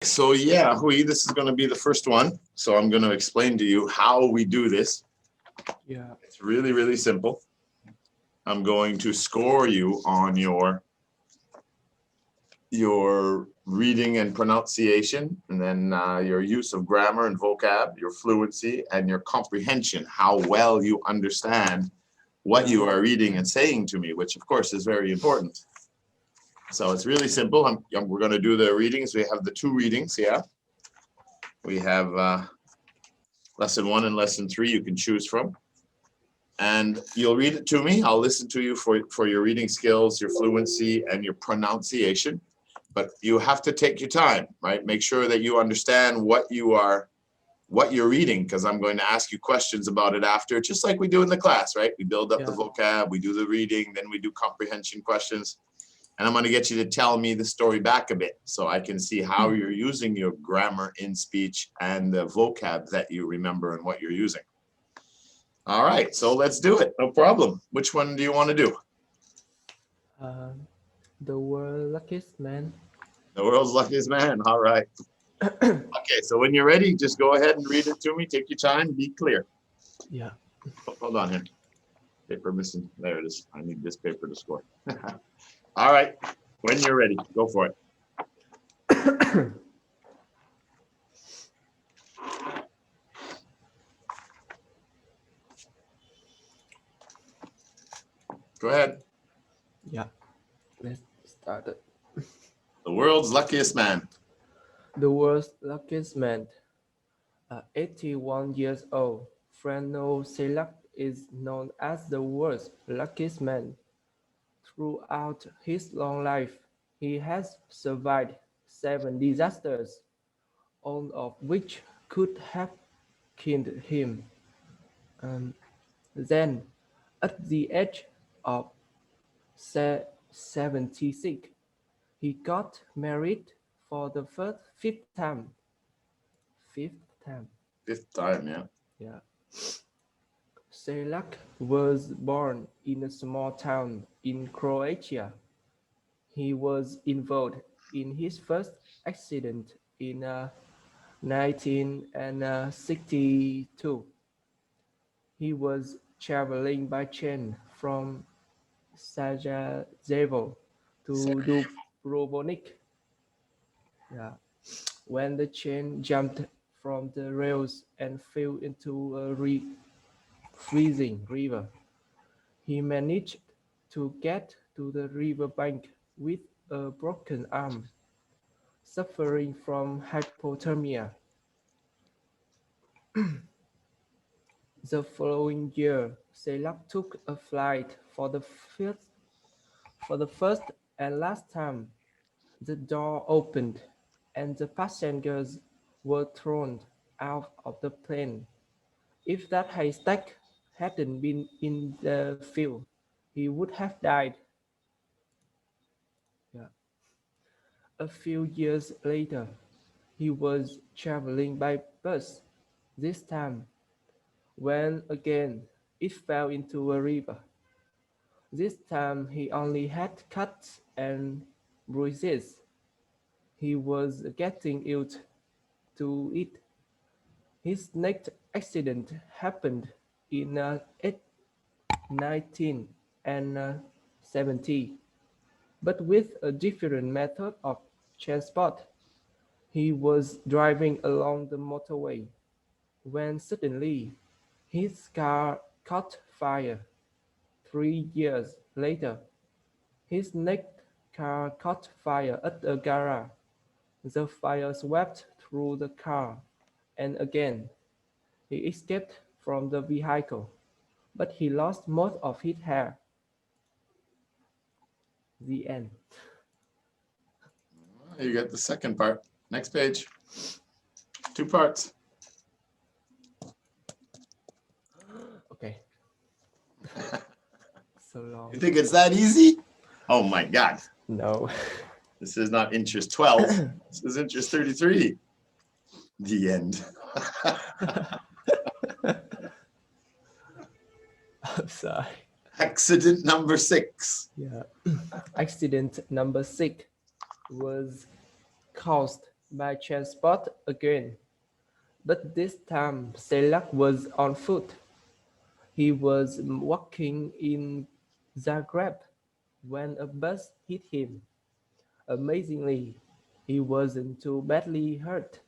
So yeah, Huy, this is going to be the first one. So I'm going to explain to you how we do this. Yeah. It's really, really simple. I'm going to score you on your reading and pronunciation, and then your use of grammar and vocab, your fluency, and your comprehension, how well you understand what you are reading and saying to me, which of course is very important. So it's really simple. We're going to do the readings. We have the two readings, yeah. We have lesson 1 and lesson 3 you can choose from. And you'll read it to me. I'll listen to you for your reading skills, your fluency, and your pronunciation. But you have to take your time, right? Make sure that you understand what you're reading, because I'm going to ask you questions about it after, just like we do in the class, right? We build up the vocab, we do the reading, then we do comprehension questions. And I'm going to get you to tell me the story back a bit so I can see how you're using your grammar in speech and the vocab that you remember and what you're using. All right, so let's do it. No problem. Which one do you want to do? The world's luckiest man. The world's luckiest man. All right. Okay, so when you're ready, just go ahead and read it to me. Take your time. Be clear. Yeah. Oh, hold on here. Paper missing. There it is. I need this paper to score. All right. When you're ready, go for it. Go ahead. Yeah. Let's start it. The world's luckiest man. The world's luckiest man. 81 years old, Frano Selak is known as the world's luckiest man. Throughout his long life, he has survived 7 disasters, all of which could have killed him. Then, at the age of 76, he got married for the fifth time. Fifth time, yeah. Yeah. Selak was born in a small town in Croatia. He was involved in his first accident in 1962. He was traveling by train from Sarajevo to Dubrovnik. Yeah. When the train jumped from the rails and fell into a freezing river, he managed to get to the riverbank with a broken arm, suffering from hypothermia. The following year, Selak took a flight for the first and last time. The door opened, and the passengers were thrown out of the plane. If that haystack hadn't been in the field, he would have died. Yeah. A few years later, he was traveling by bus, this time when again it fell into a river. This time he only had cuts and bruises. He was getting used to it. His next accident happened in 1970, but with a different method of transport. He was driving along the motorway when suddenly his car caught fire. 3 years later, his next car caught fire at a garage. The fire swept through the car, and again he escaped from the vehicle, but he lost most of his hair. The end. You get the second part. Next page. 2 parts. Okay. So long. You think it's that easy? Oh my God. No. This is not interest 12. This is interest 33. The end. I'm sorry. Accident number 6. Yeah. Accident number 6 was caused by transport again, but this time Selak was on foot. He was walking in Zagreb when a bus hit him. Amazingly, he wasn't too badly hurt.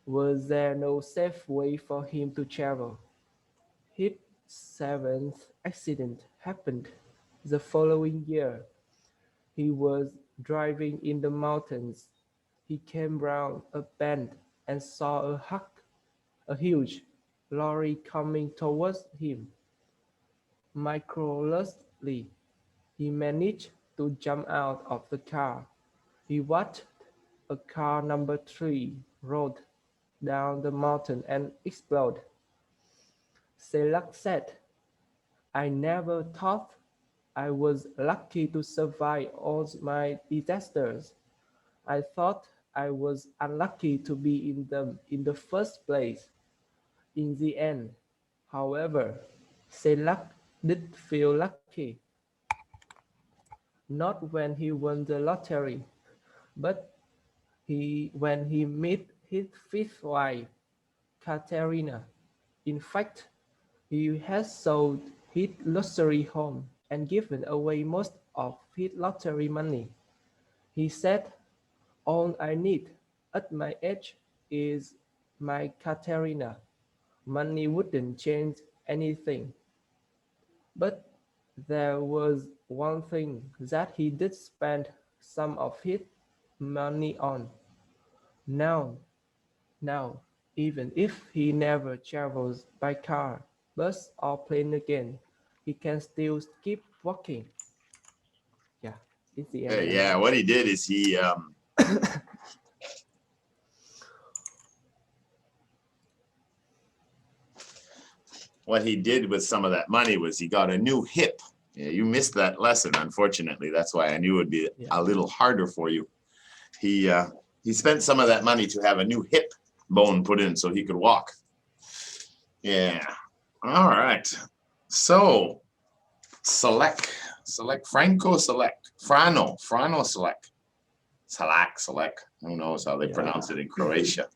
Was there no safe way for him to travel? His seventh accident happened the following year. He was driving in the mountains. He came round a bend and saw a huge lorry coming towards him. Miraculously, he managed to jump out of the car. He watched a car number 3 roll down the mountain and explode. Selak said, I never thought I was lucky to survive all my disasters. I thought I was unlucky to be in them in the first place. In the end, however, Selak did feel lucky. Not when he won the lottery, but when he met his fifth wife, Katerina. In fact, he has sold his luxury home and given away most of his lottery money. He said, all I need at my age is my Katerina. Money wouldn't change anything. But there was one thing that he did spend some of his money on. Now, now, even if he never travels by car, bus or plane again, he can still keep walking. Yeah, it's the end. Yeah, what he did is what he did with some of that money was he got a new hip. Yeah, you missed that lesson, unfortunately. That's why I knew it would be a little harder for you. He spent some of that money to have a new hip bone put in so he could walk. Yeah. All right. So select Franco select Frano select. Who knows how they pronounce it in Croatia.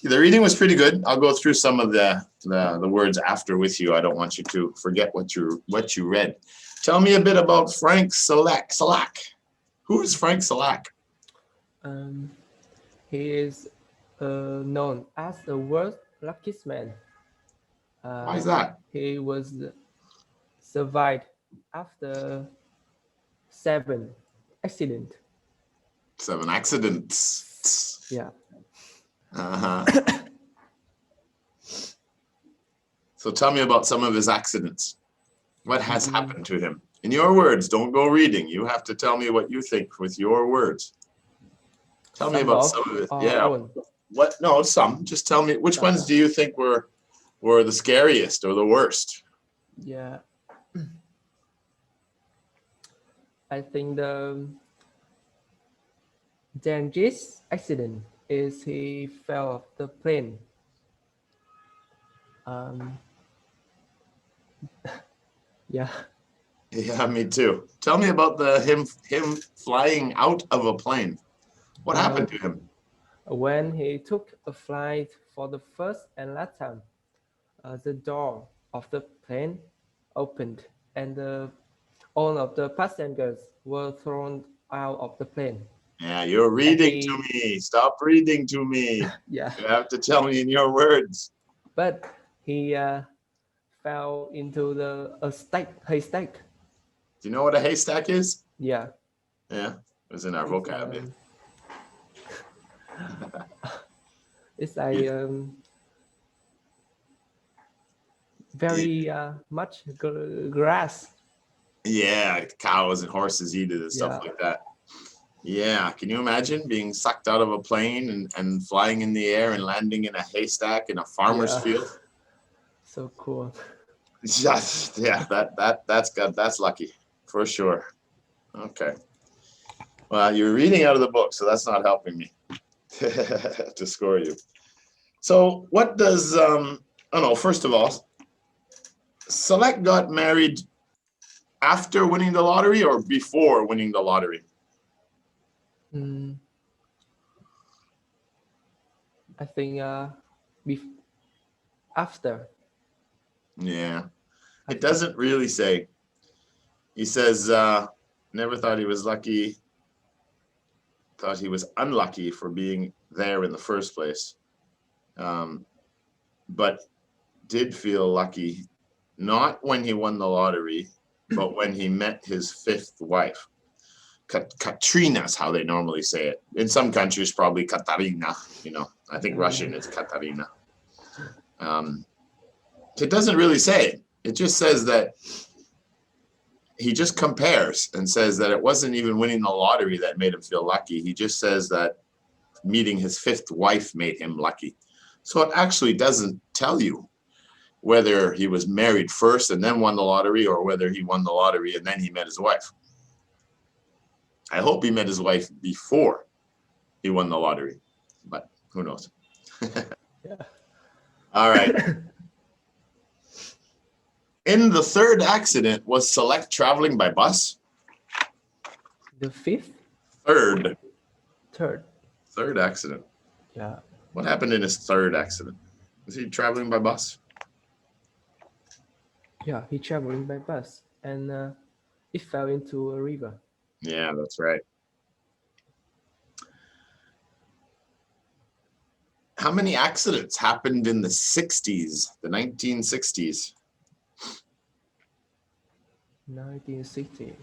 The reading was pretty good. I'll go through some of the words after with you. I don't want you to forget what you read. Tell me a bit about Frank Salak. Who is Frank Salak? He is known as the world's luckiest man. Why is that? He was survived after 7 accidents. 7 accidents. Yeah. So tell me about some of his accidents. What has happened to him? In your words, don't go reading. You have to tell me what you think with your words. Tell me about some of it. Yeah. What? No, some. Just tell me which ones do you think were the scariest or the worst? Yeah. I think the dangerous accident is he fell off the plane. Yeah. Yeah, me too. Tell me about him flying out of a plane. What happened to him? When he took a flight for the first and last time, the door of the plane opened and all of the passengers were thrown out of the plane. Yeah, you're reading to me. Stop reading to me. Yeah. You have to tell me in your words. But he fell into a haystack. Do you know what a haystack is? Yeah. Yeah, it was in our vocab. It's a very much grass. Yeah, cows and horses eat it and stuff like that. Yeah, can you imagine being sucked out of a plane and flying in the air and landing in a haystack in a farmer's field? So cool. Just that's good. That's lucky for sure. Okay. Well, you're reading out of the book, so that's not helping me to score you. So what does first of all, Select got married after winning the lottery or before winning the lottery? I think after. Yeah. It After. doesn't really say. He says, never thought he was lucky. Thought he was unlucky for being there in the first place. But did feel lucky, not when he won the lottery, but when he met his fifth wife. Katrina's how they normally say it. In some countries, probably Katarina. You know, I think Russian is Katarina. It doesn't really say. It just says that he just compares and says that it wasn't even winning the lottery that made him feel lucky. He just says that meeting his fifth wife made him lucky. So it actually doesn't tell you whether he was married first and then won the lottery, or whether he won the lottery and then he met his wife. I hope he met his wife before he won the lottery, but who knows? Yeah. All right. In the third accident, was Select traveling by bus? The fifth? Third accident. Yeah. What happened in his third accident? Was he traveling by bus? Yeah, he traveling by bus and it fell into a river. Yeah, that's right. How many accidents happened in the 60s, the 1960s? 1960.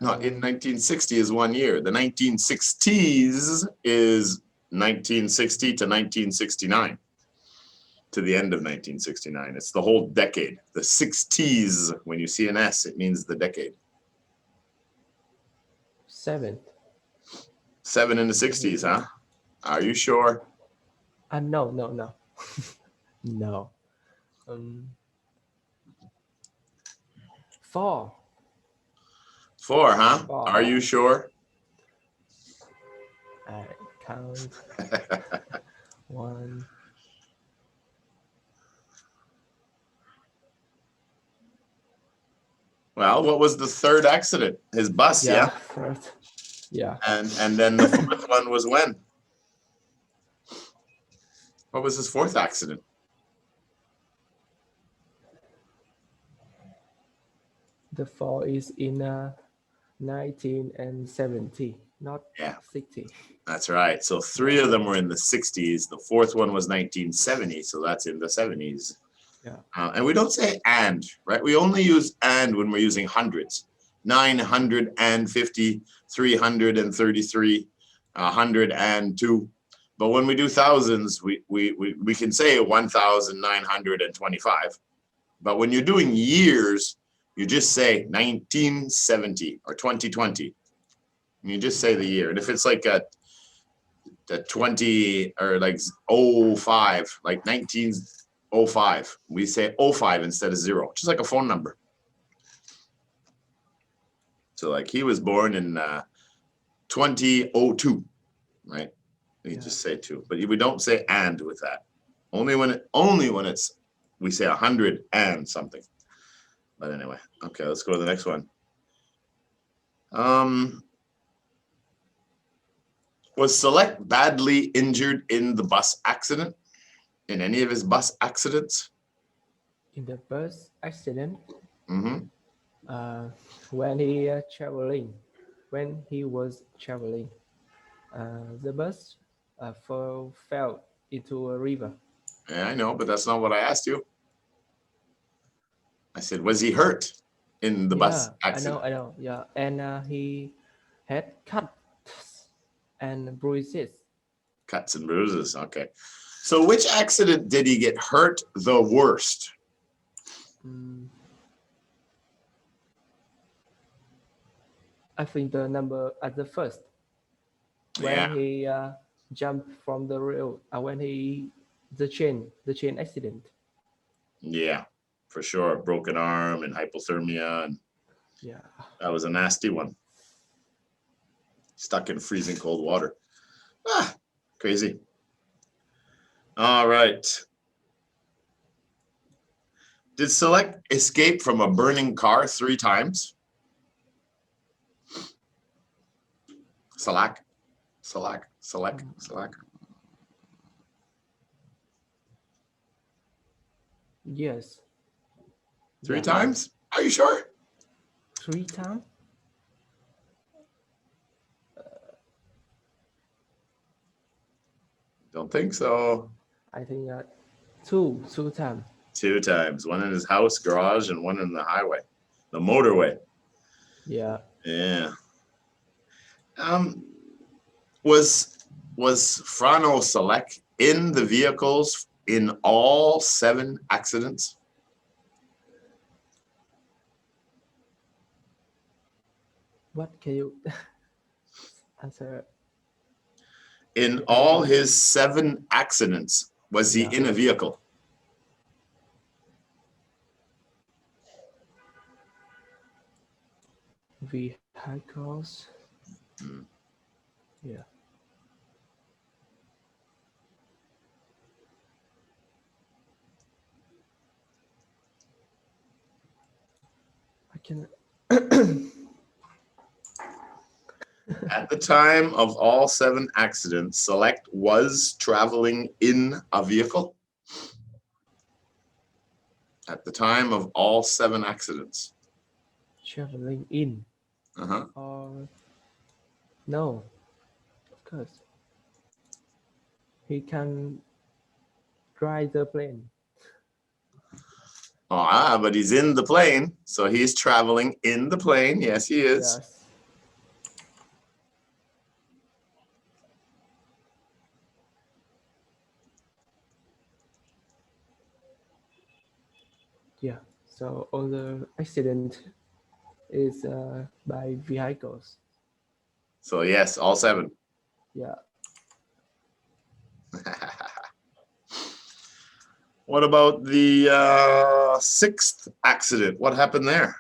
No, in 1960 is 1 year. The 1960s is 1960 to 1969, to the end of 1969. It's the whole decade. The 60s, when you see an S, it means the decade. 7. 7 in the 60s, huh? Are you sure? No. No. 4. 4, huh? 4. Are you sure? I count. 1. Well, what was the third accident? His bus, yeah? Third. Yeah. And then the fourth one was when? What was his fourth accident? The 4 is in 1970, not 60. That's right. So 3 of them were in the 60s. The fourth one was 1970, so that's in the 70s. Yeah. And we don't say and, right? We only use and when we're using hundreds. 950, 333, 102. But when we do thousands, we can say 1,925. But when you're doing years, you just say 1970 or 2020. You just say the year. And if it's like a 20 or like 05, like 1905, we say 05 instead of 0, just like a phone number. So like he was born in 2002, right? You just say 2, but we don't say and with that. Only when it's we say 100 and something. But anyway, okay, let's go to the next one. Was Select badly injured in the bus accident? In any of his bus accidents? In the bus accident? Mm-hmm. When he was traveling, the bus fell into a river. Yeah, I know, but that's not what I asked you. I said, was he hurt in the bus accident? I know. Yeah, and he had cuts and bruises. Cuts and bruises. Okay. So which accident did he get hurt the worst? I think the number at the first. When he jumped from the rail, the chain accident. Yeah, for sure. Broken arm and hypothermia, and that was a nasty one. Stuck in freezing cold water. Crazy. All right. Did Select escape from a burning car 3 times? Select. Yes. 3 Yeah. times? Are you sure? 3 times? Don't think so. I think two times. 2 times. One in his house, garage, and one in the highway. The motorway. Yeah. Yeah. Was Frano Select in the vehicles in all 7 accidents? What can you answer? In I all don't- his 7 accidents, was he Yeah. in a vehicle? Vehicles. Hmm. Yeah. I can. At the time of all 7 accidents, Select was traveling in a vehicle? At the time of all 7 accidents. Traveling in Uh-huh. or no, of course. He can drive the plane. But he's in the plane, so he's traveling in the plane. Yes, he is. Yes. Yeah. So all the accident is by vehicles. So yes, all 7. Yeah. What about the 6th accident? What happened there?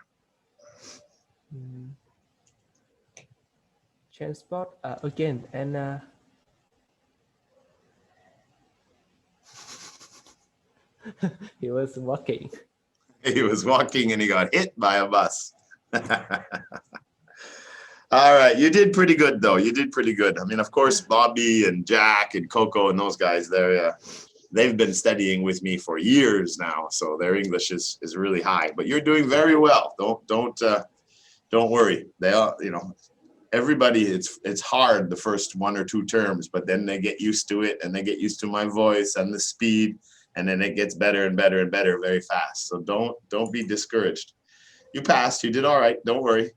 Transport again and he was walking. He was walking and he got hit by a bus. All right, you did pretty good though. You did pretty good. I mean, of course, Bobby and Jack and Coco and those guys, they've been studying with me for years now, so their English is really high. But you're doing very well. Don't worry. They all, everybody, it's hard the first 1 or 2 terms, but then they get used to it and they get used to my voice and the speed, and then it gets better and better and better very fast. So don't be discouraged. You passed. You did all right. Don't worry.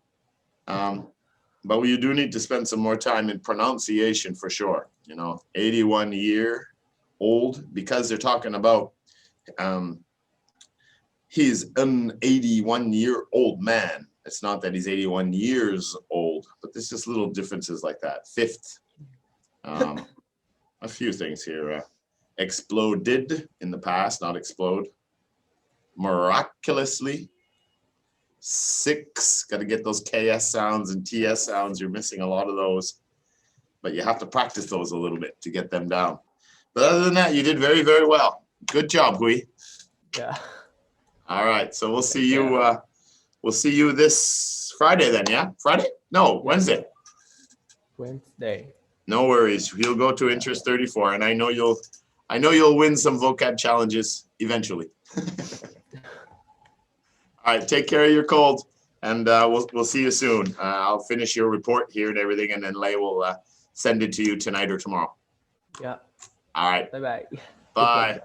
But you do need to spend some more time in pronunciation for sure. 81-year-old, because they're talking about he's an 81-year-old man. It's not that he's 81 years old, but there's just little differences like that. 5th, a few things here. Exploded in the past, not explode. Miraculously. 6, got to get those KS sounds and TS sounds. You're missing a lot of those, but you have to practice those a little bit to get them down. But other than that, you did very, very well. Good job, Huy. Yeah. All right, so we'll see you. We'll see you this Friday then. Yeah, Friday? No, Wednesday. Wednesday. No worries. He'll go to interest 34, and I know you'll win some vocab challenges eventually. All right, take care of your cold, and we'll see you soon. I'll finish your report here and everything, and then Lay will send it to you tonight or tomorrow. Yeah. All right. Bye bye. Bye.